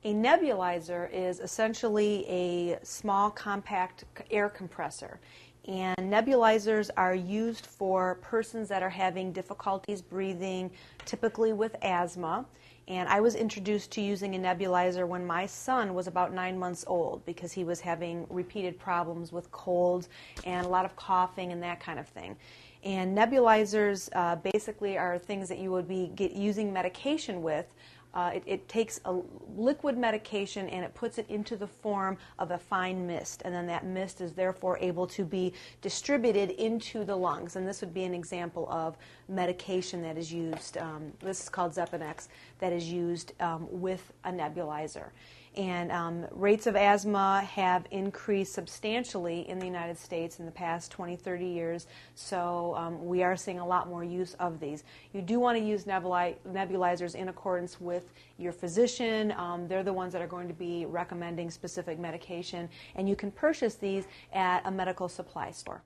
A nebulizer is essentially a small compact air compressor, and nebulizers are used for persons that are having difficulties breathing, typically with asthma. And I was introduced to using a nebulizer when my son was about 9 months old because he was having repeated problems with colds and a lot of coughing and that kind of thing. And nebulizers basically are things that you would be using medication with. It takes a liquid medication and it puts it into the form of a fine mist, and then that mist is therefore able to be distributed into the lungs. And this would be an example of medication that is used. This is called Xeponex, that is used with a nebulizer. And rates of asthma have increased substantially in the United States in the past 20, 30 years, so we are seeing a lot more use of these. You do want to use nebulizers in accordance with your physician. They're the ones that are going to be recommending specific medication, and you can purchase these at a medical supply store.